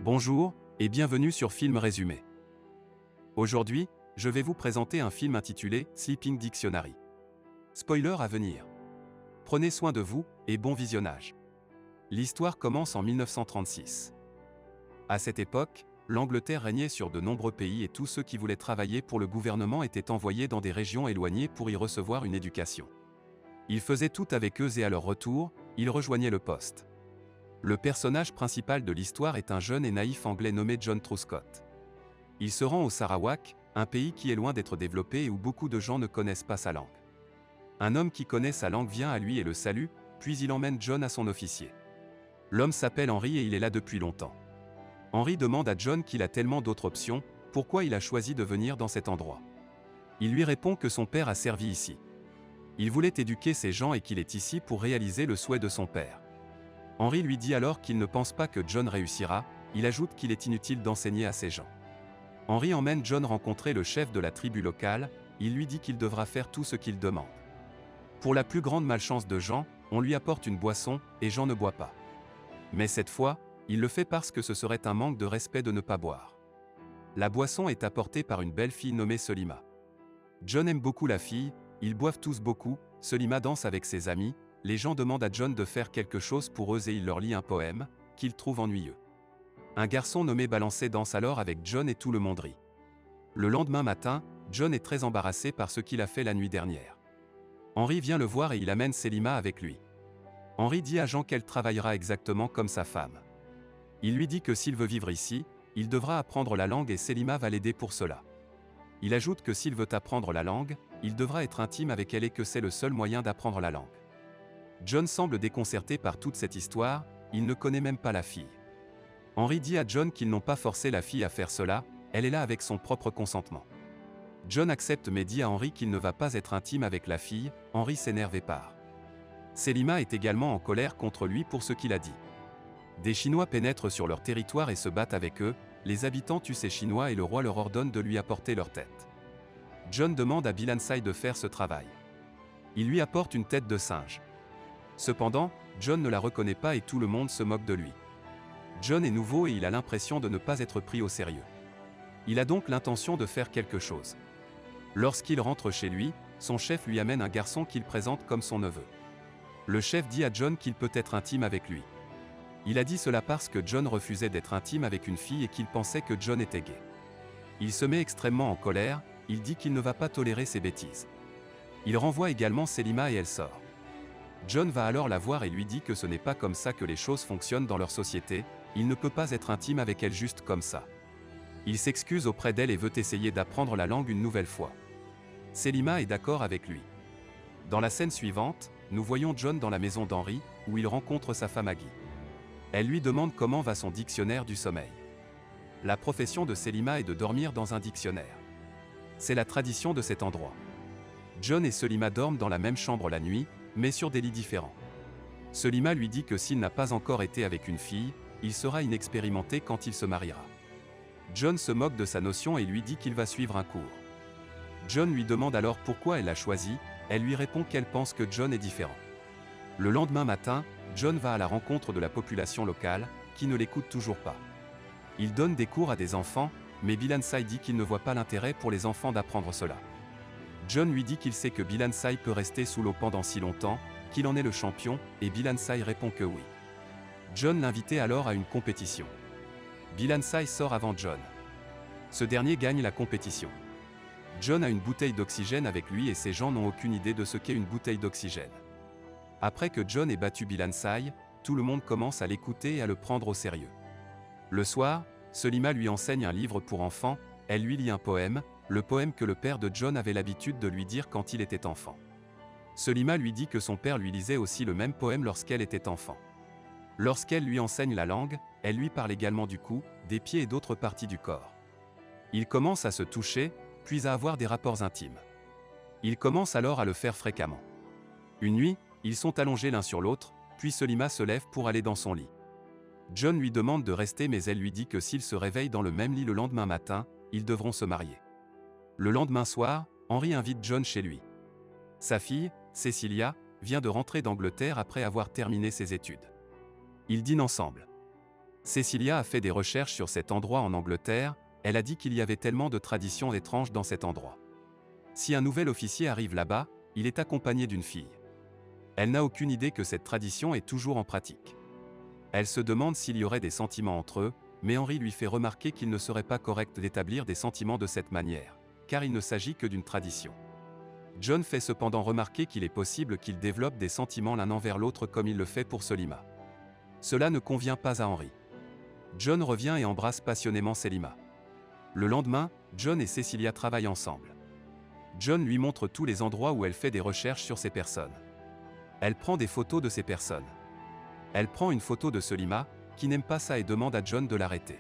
Bonjour, et bienvenue sur Film Résumé. Aujourd'hui, je vais vous présenter un film intitulé Sleeping Dictionary. Spoiler à venir. Prenez soin de vous, et bon visionnage. L'histoire commence en 1936. À cette époque, l'Angleterre régnait sur de nombreux pays et tous ceux qui voulaient travailler pour le gouvernement étaient envoyés dans des régions éloignées pour y recevoir une éducation. Ils faisaient tout avec eux et à leur retour, ils rejoignaient le poste. Le personnage principal de l'histoire est un jeune et naïf anglais nommé John Truscott. Il se rend au Sarawak, un pays qui est loin d'être développé et où beaucoup de gens ne connaissent pas sa langue. Un homme qui connaît sa langue vient à lui et le salue, puis il emmène John à son officier. L'homme s'appelle Henry et il est là depuis longtemps. Henry demande à John qu'il a tellement d'autres options, pourquoi il a choisi de venir dans cet endroit. Il lui répond que son père a servi ici. Il voulait éduquer ces gens et qu'il est ici pour réaliser le souhait de son père. Henry lui dit alors qu'il ne pense pas que John réussira, il ajoute qu'il est inutile d'enseigner à ces gens. Henry emmène John rencontrer le chef de la tribu locale, il lui dit qu'il devra faire tout ce qu'il demande. Pour la plus grande malchance de Jean, on lui apporte une boisson, et Jean ne boit pas. Mais cette fois, il le fait parce que ce serait un manque de respect de ne pas boire. La boisson est apportée par une belle fille nommée Selima. John aime beaucoup la fille, ils boivent tous beaucoup, Selima danse avec ses amis, les gens demandent à John de faire quelque chose pour eux et il leur lit un poème, qu'ils trouvent ennuyeux. Un garçon nommé Balancé danse alors avec John et tout le monde rit. Le lendemain matin, John est très embarrassé par ce qu'il a fait la nuit dernière. Henry vient le voir et il amène Selima avec lui. Henry dit à Jean qu'elle travaillera exactement comme sa femme. Il lui dit que s'il veut vivre ici, il devra apprendre la langue et Selima va l'aider pour cela. Il ajoute que s'il veut apprendre la langue, il devra être intime avec elle et que c'est le seul moyen d'apprendre la langue. John semble déconcerté par toute cette histoire, il ne connaît même pas la fille. Henry dit à John qu'ils n'ont pas forcé la fille à faire cela, elle est là avec son propre consentement. John accepte mais dit à Henry qu'il ne va pas être intime avec la fille, Henry s'énerve et part. Selima est également en colère contre lui pour ce qu'il a dit. Des Chinois pénètrent sur leur territoire et se battent avec eux, les habitants tuent ces Chinois et le roi leur ordonne de lui apporter leur tête. John demande à Bilansai de faire ce travail. Il lui apporte une tête de singe. Cependant, John ne la reconnaît pas et tout le monde se moque de lui. John est nouveau et il a l'impression de ne pas être pris au sérieux. Il a donc l'intention de faire quelque chose. Lorsqu'il rentre chez lui, son chef lui amène un garçon qu'il présente comme son neveu. Le chef dit à John qu'il peut être intime avec lui. Il a dit cela parce que John refusait d'être intime avec une fille et qu'il pensait que John était gay. Il se met extrêmement en colère, il dit qu'il ne va pas tolérer ces bêtises. Il renvoie également Selima et elle sort. John va alors la voir et lui dit que ce n'est pas comme ça que les choses fonctionnent dans leur société, il ne peut pas être intime avec elle juste comme ça. Il s'excuse auprès d'elle et veut essayer d'apprendre la langue une nouvelle fois. Selima est d'accord avec lui. Dans la scène suivante, nous voyons John dans la maison d'Henry, où il rencontre sa femme Aggie. Elle lui demande comment va son dictionnaire du sommeil. La profession de Selima est de dormir dans un dictionnaire. C'est la tradition de cet endroit. John et Selima dorment dans la même chambre la nuit, mais sur des lits différents. Selima lui dit que s'il n'a pas encore été avec une fille, il sera inexpérimenté quand il se mariera. John se moque de sa notion et lui dit qu'il va suivre un cours. John lui demande alors pourquoi elle l'a choisi, elle lui répond qu'elle pense que John est différent. Le lendemain matin, John va à la rencontre de la population locale, qui ne l'écoute toujours pas. Il donne des cours à des enfants, mais Bilansai dit qu'il ne voit pas l'intérêt pour les enfants d'apprendre cela. John lui dit qu'il sait que Bilansai peut rester sous l'eau pendant si longtemps, qu'il en est le champion, et Bilansai répond que oui. John l'invitait alors à une compétition. Bilansai sort avant John. Ce dernier gagne la compétition. John a une bouteille d'oxygène avec lui et ces gens n'ont aucune idée de ce qu'est une bouteille d'oxygène. Après que John ait battu Bilansai, tout le monde commence à l'écouter et à le prendre au sérieux. Le soir, Selima lui enseigne un livre pour enfants, elle lui lit un poème, le poème que le père de John avait l'habitude de lui dire quand il était enfant. Selima lui dit que son père lui lisait aussi le même poème lorsqu'elle était enfant. Lorsqu'elle lui enseigne la langue, elle lui parle également du cou, des pieds et d'autres parties du corps. Ils commencent à se toucher, puis à avoir des rapports intimes. Ils commencent alors à le faire fréquemment. Une nuit, ils sont allongés l'un sur l'autre, puis Selima se lève pour aller dans son lit. John lui demande de rester mais elle lui dit que s'ils se réveillent dans le même lit le lendemain matin, ils devront se marier. Le lendemain soir, Henry invite John chez lui. Sa fille, Cecilia, vient de rentrer d'Angleterre après avoir terminé ses études. Ils dînent ensemble. Cecilia a fait des recherches sur cet endroit en Angleterre, elle a dit qu'il y avait tellement de traditions étranges dans cet endroit. Si un nouvel officier arrive là-bas, il est accompagné d'une fille. Elle n'a aucune idée que cette tradition est toujours en pratique. Elle se demande s'il y aurait des sentiments entre eux, mais Henry lui fait remarquer qu'il ne serait pas correct d'établir des sentiments de cette manière, car il ne s'agit que d'une tradition. John fait cependant remarquer qu'il est possible qu'ils développent des sentiments l'un envers l'autre comme il le fait pour Selima. Cela ne convient pas à Henry. John revient et embrasse passionnément Selima. Le lendemain, John et Cecilia travaillent ensemble. John lui montre tous les endroits où elle fait des recherches sur ces personnes. Elle prend des photos de ces personnes. Elle prend une photo de Selima, qui n'aime pas ça et demande à John de l'arrêter.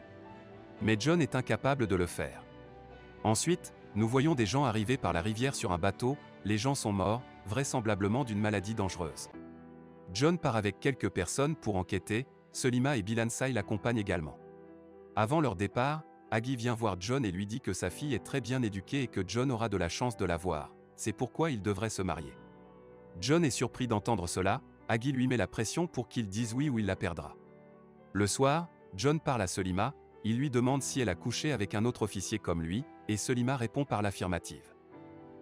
Mais John est incapable de le faire. Ensuite, nous voyons des gens arriver par la rivière sur un bateau, les gens sont morts, vraisemblablement d'une maladie dangereuse. John part avec quelques personnes pour enquêter, Selima et Bilansai l'accompagnent également. Avant leur départ, Aggie vient voir John et lui dit que sa fille est très bien éduquée et que John aura de la chance de la voir, c'est pourquoi il devrait se marier. John est surpris d'entendre cela, Aggie lui met la pression pour qu'il dise oui ou il la perdra. Le soir, John parle à Selima, il lui demande si elle a couché avec un autre officier comme lui, et Selima répond par l'affirmative.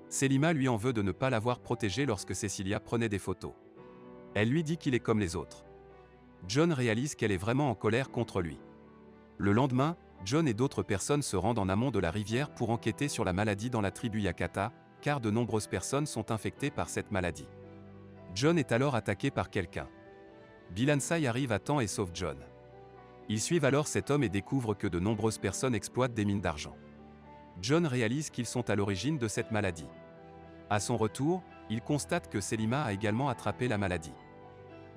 Selima lui en veut de ne pas l'avoir protégée lorsque Cecilia prenait des photos. Elle lui dit qu'il est comme les autres. John réalise qu'elle est vraiment en colère contre lui. Le lendemain, John et d'autres personnes se rendent en amont de la rivière pour enquêter sur la maladie dans la tribu Yakata, car de nombreuses personnes sont infectées par cette maladie. John est alors attaqué par quelqu'un. Bilansai arrive à temps et sauve John. Ils suivent alors cet homme et découvrent que de nombreuses personnes exploitent des mines d'argent. John réalise qu'ils sont à l'origine de cette maladie. À son retour, il constate que Selima a également attrapé la maladie.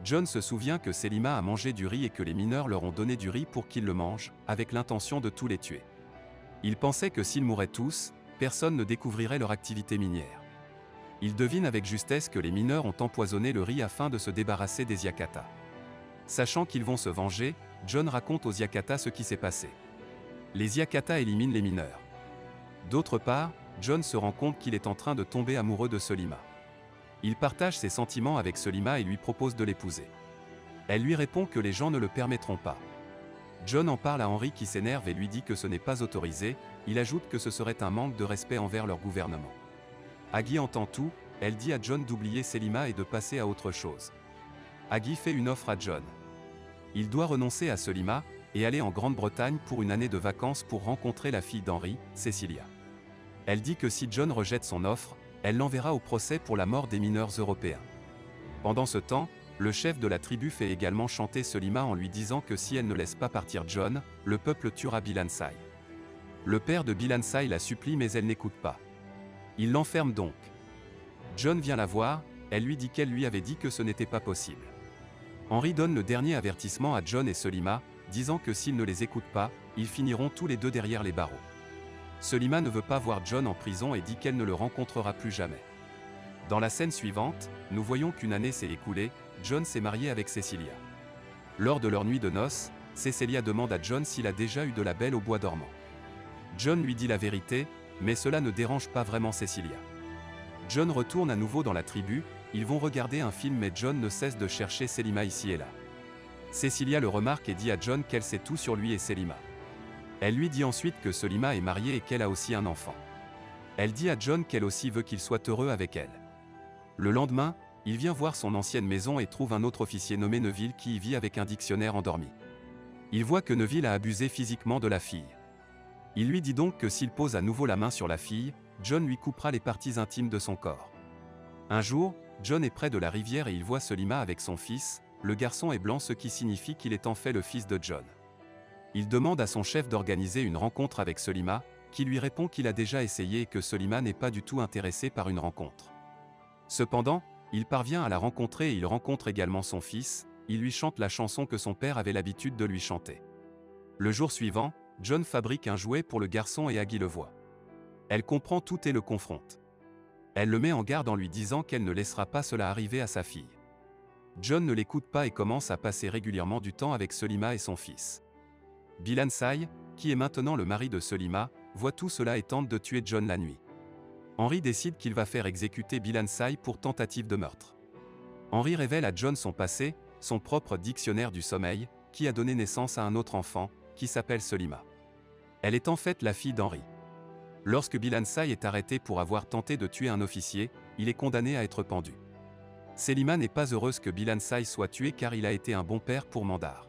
John se souvient que Selima a mangé du riz et que les mineurs leur ont donné du riz pour qu'ils le mangent, avec l'intention de tous les tuer. Il pensait que s'ils mouraient tous, personne ne découvrirait leur activité minière. Il devine avec justesse que les mineurs ont empoisonné le riz afin de se débarrasser des Yakata. Sachant qu'ils vont se venger, John raconte aux Yakata ce qui s'est passé. Les Yakata éliminent les mineurs. D'autre part, John se rend compte qu'il est en train de tomber amoureux de Selima. Il partage ses sentiments avec Selima et lui propose de l'épouser. Elle lui répond que les gens ne le permettront pas. John en parle à Henry qui s'énerve et lui dit que ce n'est pas autorisé, il ajoute que ce serait un manque de respect envers leur gouvernement. Aggie entend tout, elle dit à John d'oublier Selima et de passer à autre chose. Aggie fait une offre à John. Il doit renoncer à Selima et aller en Grande-Bretagne pour une année de vacances pour rencontrer la fille d'Henry, Cecilia. Elle dit que si John rejette son offre, elle l'enverra au procès pour la mort des mineurs européens. Pendant ce temps, le chef de la tribu fait également chanter Selima en lui disant que si elle ne laisse pas partir John, le peuple tuera Bilansai. Le père de Bilansai la supplie mais elle n'écoute pas. Il l'enferme donc. John vient la voir, elle lui dit qu'elle lui avait dit que ce n'était pas possible. Henry donne le dernier avertissement à John et Selima, disant que s'ils ne les écoutent pas, ils finiront tous les deux derrière les barreaux. Selima ne veut pas voir John en prison et dit qu'elle ne le rencontrera plus jamais. Dans la scène suivante, nous voyons qu'une année s'est écoulée, John s'est marié avec Cecilia. Lors de leur nuit de noces, Cecilia demande à John s'il a déjà eu de la belle au bois dormant. John lui dit la vérité, mais cela ne dérange pas vraiment Cecilia. John retourne à nouveau dans la tribu, ils vont regarder un film mais John ne cesse de chercher Selima ici et là. Cecilia le remarque et dit à John qu'elle sait tout sur lui et Selima. Elle lui dit ensuite que Selima est mariée et qu'elle a aussi un enfant. Elle dit à John qu'elle aussi veut qu'il soit heureux avec elle. Le lendemain, il vient voir son ancienne maison et trouve un autre officier nommé Neville qui y vit avec un dictionnaire endormi. Il voit que Neville a abusé physiquement de la fille. Il lui dit donc que s'il pose à nouveau la main sur la fille, John lui coupera les parties intimes de son corps. Un jour, John est près de la rivière et il voit Selima avec son fils, le garçon est blanc ce qui signifie qu'il est en fait le fils de John. Il demande à son chef d'organiser une rencontre avec Selima, qui lui répond qu'il a déjà essayé et que Selima n'est pas du tout intéressé par une rencontre. Cependant, il parvient à la rencontrer et il rencontre également son fils, il lui chante la chanson que son père avait l'habitude de lui chanter. Le jour suivant, John fabrique un jouet pour le garçon et Aggie le voit. Elle comprend tout et le confronte. Elle le met en garde en lui disant qu'elle ne laissera pas cela arriver à sa fille. John ne l'écoute pas et commence à passer régulièrement du temps avec Selima et son fils. Bilansai, qui est maintenant le mari de Selima, voit tout cela et tente de tuer John la nuit. Henry décide qu'il va faire exécuter Bilansai pour tentative de meurtre. Henry révèle à John son passé, son propre dictionnaire du sommeil, qui a donné naissance à un autre enfant, qui s'appelle Selima. Elle est en fait la fille d'Henri. Lorsque Bilansai est arrêté pour avoir tenté de tuer un officier, il est condamné à être pendu. Selima n'est pas heureuse que Bilansai soit tué car il a été un bon père pour Mandar.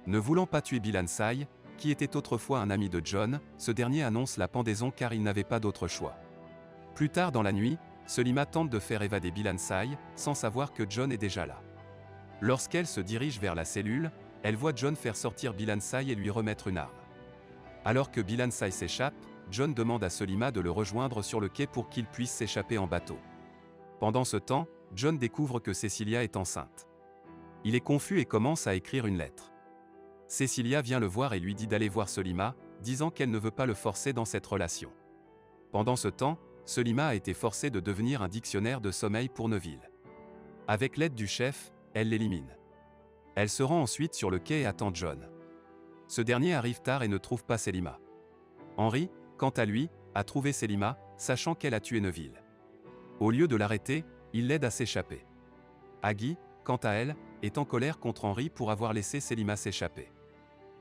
Ne voulant pas tuer Bilansai, qui était autrefois un ami de John, ce dernier annonce la pendaison car il n'avait pas d'autre choix. Plus tard dans la nuit, Selima tente de faire évader Bilansai, sans savoir que John est déjà là. Lorsqu'elle se dirige vers la cellule, elle voit John faire sortir Bilansai et lui remettre une arme. Alors que Bilansai s'échappe, John demande à Selima de le rejoindre sur le quai pour qu'il puisse s'échapper en bateau. Pendant ce temps, John découvre que Cecilia est enceinte. Il est confus et commence à écrire une lettre. Cecilia vient le voir et lui dit d'aller voir Selima, disant qu'elle ne veut pas le forcer dans cette relation. Pendant ce temps, Selima a été forcée de devenir un dictionnaire de sommeil pour Neville. Avec l'aide du chef, elle l'élimine. Elle se rend ensuite sur le quai et attend John. Ce dernier arrive tard et ne trouve pas Selima. Henri, quant à lui, a trouvé Selima, sachant qu'elle a tué Neville. Au lieu de l'arrêter, il l'aide à s'échapper. Aggie, quant à elle, est en colère contre Henri pour avoir laissé Selima s'échapper.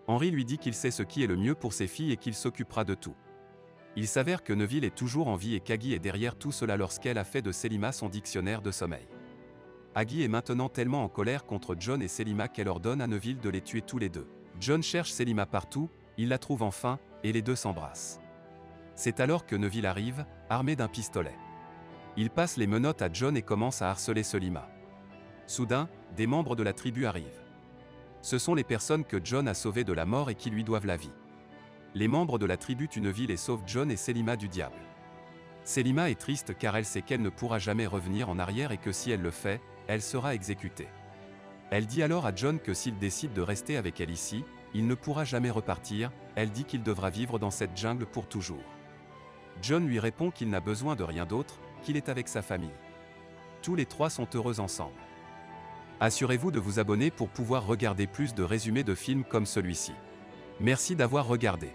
Henri lui dit qu'il sait ce qui est le mieux pour ses filles et qu'il s'occupera de tout. Il s'avère que Neville est toujours en vie et qu'Aggie est derrière tout cela lorsqu'elle a fait de Selima son dictionnaire de sommeil. Aggie est maintenant tellement en colère contre John et Selima qu'elle ordonne à Neville de les tuer tous les deux. John cherche Selima partout, il la trouve enfin, et les deux s'embrassent. C'est alors que Neville arrive, armé d'un pistolet. Il passe les menottes à John et commence à harceler Selima. Soudain, des membres de la tribu arrivent. Ce sont les personnes que John a sauvées de la mort et qui lui doivent la vie. Les membres de la tribu tuent Neville et sauvent John et Selima du diable. Selima est triste car elle sait qu'elle ne pourra jamais revenir en arrière et que si elle le fait, elle sera exécutée. Elle dit alors à John que s'il décide de rester avec elle ici, il ne pourra jamais repartir, elle dit qu'il devra vivre dans cette jungle pour toujours. John lui répond qu'il n'a besoin de rien d'autre, qu'il est avec sa famille. Tous les trois sont heureux ensemble. Assurez-vous de vous abonner pour pouvoir regarder plus de résumés de films comme celui-ci. Merci d'avoir regardé.